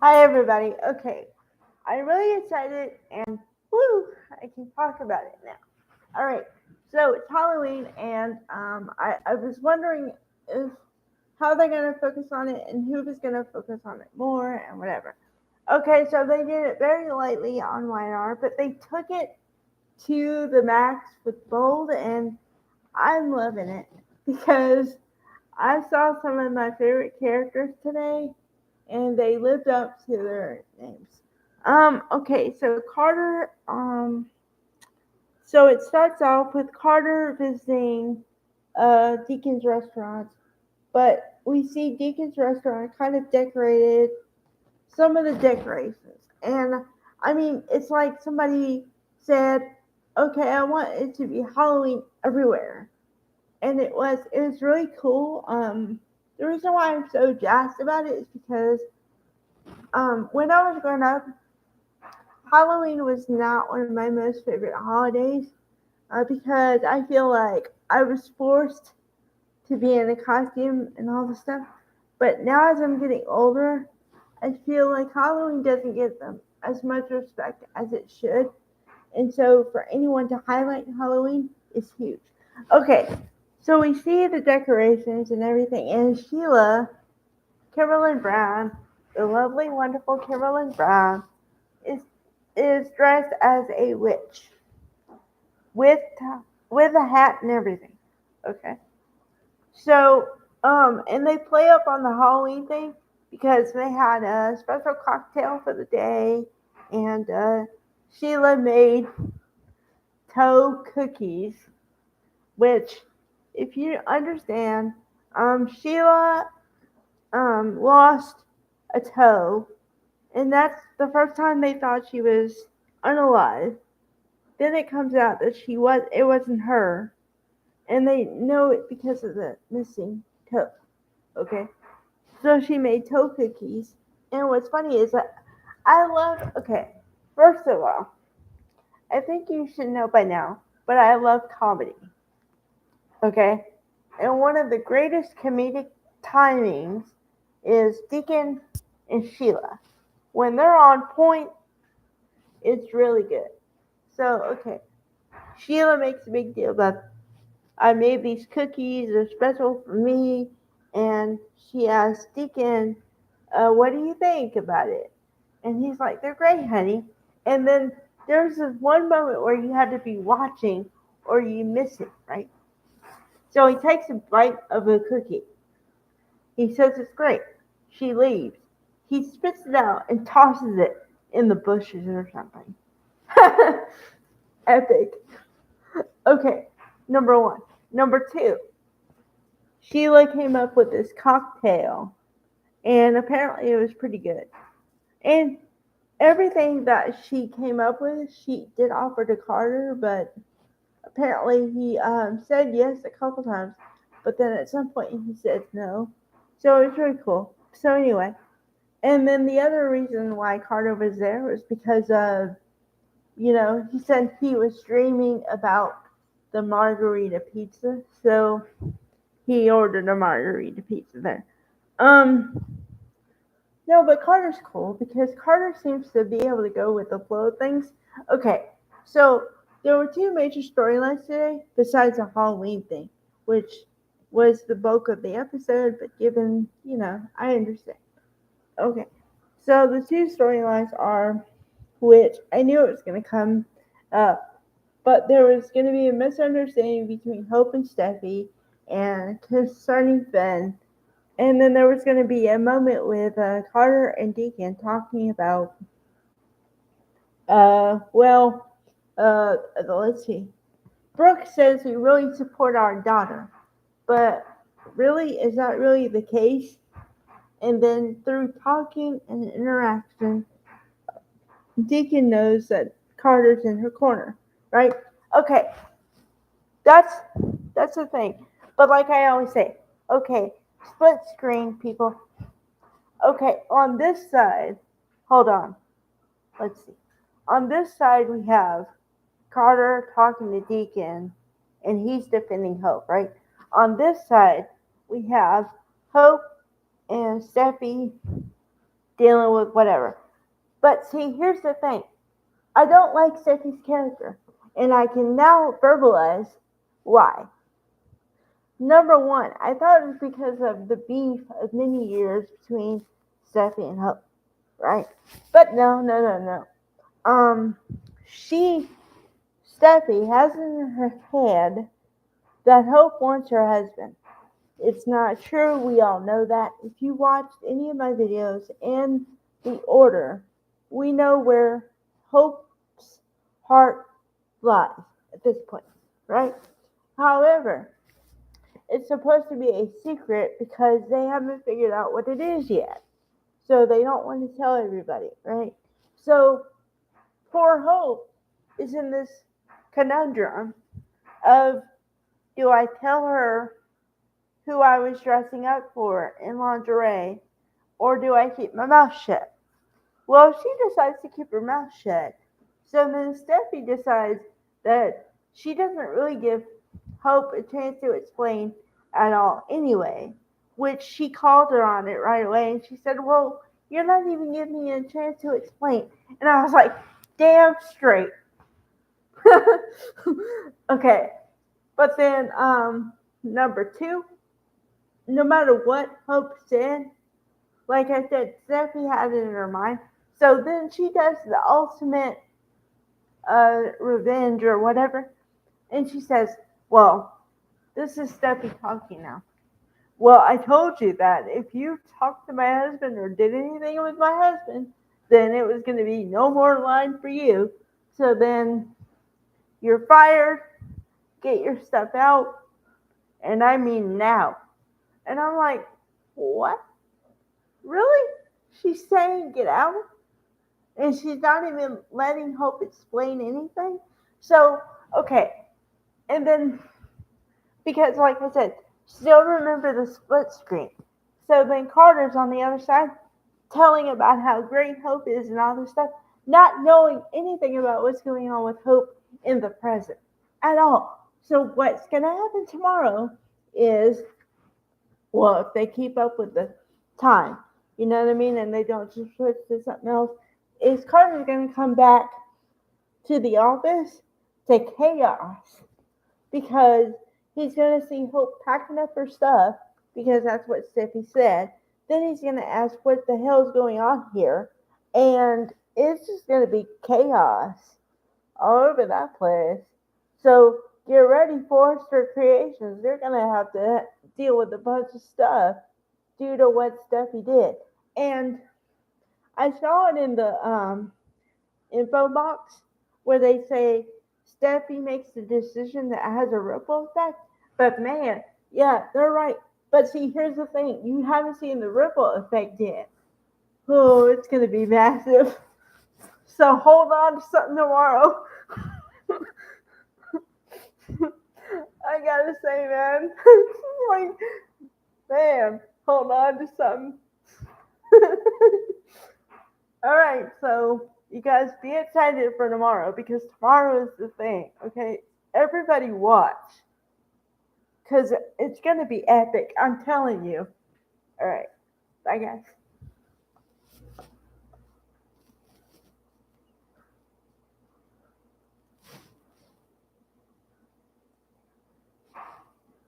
Hi everybody. Okay, I'm really excited and woo, I can talk about it now. All right, so it's Halloween and I was wondering if how they're gonna focus on it and who was gonna focus on it more and whatever. Okay, so they did it very lightly on YNR, but they took it to the max with bold, and I'm loving it because I saw some of my favorite characters today and they lived up to their names. Okay, so Carter, so it starts off with Carter visiting Deacon's restaurant, but we see Deacon's restaurant kind of decorated, some of the decorations. And I mean, it's like somebody said, okay, I want it to be Halloween everywhere. And it was really cool. The reason why I'm so jazzed about it is because when I was growing up, Halloween was not one of my most favorite holidays because I feel like I was forced to be in a costume and all this stuff. But now, as I'm getting older, I feel like Halloween doesn't get them as much respect as it should. And so, for anyone to highlight Halloween is huge. Okay, so we see the decorations and everything, and Sheila, Kimberly Brown, the lovely, wonderful Kimberly Brown, is is dressed as a witch with with a hat and everything. Okay. So and they play up on the Halloween thing because they had a special cocktail for the day, and Sheila made toe cookies, which, if you understand, Sheila lost a toe, and that's the first time they thought she was unalive. Then it comes out that it wasn't her, and they know it because of the missing toe. Okay, so she made toe cookies, and what's funny is that I love. Okay, first of all, I think you should know by now, but I love comedy. Okay, and one of the greatest comedic timings is Deacon and Sheila. When they're on point, it's really good. So okay, Sheila makes a big deal about I made these cookies. They're special for me. And she asked Deacon, what do you think about it? And he's like, they're great, honey. And then there's this one moment where you had to be watching or you miss it, right? So he takes a bite of a cookie. He says it's great. She leaves. He spits it out and tosses it in the bushes or something. Epic. Okay, number one. Number two, Sheila came up with this cocktail, and apparently it was pretty good. And everything that she came up with, she did offer to Carter, but apparently he said yes a couple times, but then at some point he said no. So it was really cool. So anyway, and then the other reason why Carter was there was because of, he said he was dreaming about the margarita pizza, so he ordered a margarita pizza there. Um, no, but Carter's cool because Carter seems to be able to go with the flow of things. Okay, so there were two major storylines today besides the Halloween thing, which was the bulk of the episode, but given, I understand. Okay, so the two storylines are, which I knew it was going to come up, but there was going to be a misunderstanding between Hope and Steffi and concerning Ben, and then there was going to be a moment with Carter and Deacon talking about, well, let's see. Brooke says we really support our daughter, but really, is that really the case? And then through talking and interaction, Deacon knows that Carter's in her corner, right? Okay, that's that's the thing. But like I always say, okay, split screen, people. Okay, on this side, hold on. Let's see. On this side, we have Carter talking to Deacon, and he's defending Hope, right? On this side, we have Hope and Steffi dealing with whatever. But see, here's the thing. I don't like Steffi's character, and I can now verbalize why. Number one, I thought it was because of the beef of many years between Steffi and Hope, right? But no. Um, Steffi has in her head that Hope wants her husband. It's not true. We all know that. If you watched any of my videos in the order, we know where Hope's heart lies at this point, right? However, it's supposed to be a secret because they haven't figured out what it is yet. So they don't want to tell everybody, right? So poor Hope is in this conundrum of, do I tell her who I was dressing up for in lingerie, or do I keep my mouth shut? Well, she decides to keep her mouth shut. So then Steffi decides that she doesn't really give Hope a chance to explain at all anyway, which she called her on it right away, and she said, well, you're not even giving me a chance to explain. And I was like, damn straight. Okay. But then number two, no matter what Hope said, like I said, Steffi had it in her mind. So then she does the ultimate revenge or whatever. And she says, well, this is Steffi talking now. Well, I told you that if you talked to my husband or did anything with my husband, then it was going to be no more line for you. So then you're fired, get your stuff out, and I mean now. And I'm like, what? Really? She's saying get out? And she's not even letting Hope explain anything? So, okay. And then, because like I said, still remember the split screen. So then Carter's on the other side telling about how great Hope is and all this stuff, not knowing anything about what's going on with Hope in the present at all. So what's going to happen tomorrow is, well, if they keep up with the time, you know what I mean, and they don't just switch to something else, is Carter's going to come back to the office to chaos because he's going to see Hope packing up her stuff because that's what Steffi said. Then he's going to ask what the hell's going on here, and it's just going to be chaos all over that place. So get ready, Forrester Creations. They're going to have to deal with a bunch of stuff due to what Steffi did. And I saw it in the info box where they say Steffi makes the decision that has a ripple effect. But man, yeah, they're right. But see, here's the thing. You haven't seen the ripple effect yet. Oh, it's going to be massive. So hold on to something tomorrow. I gotta say, man. Like, man, hold on to something. All right, so you guys be excited for tomorrow because tomorrow is the thing, okay? Everybody watch because it's going to be epic. I'm telling you. All right, bye, guys.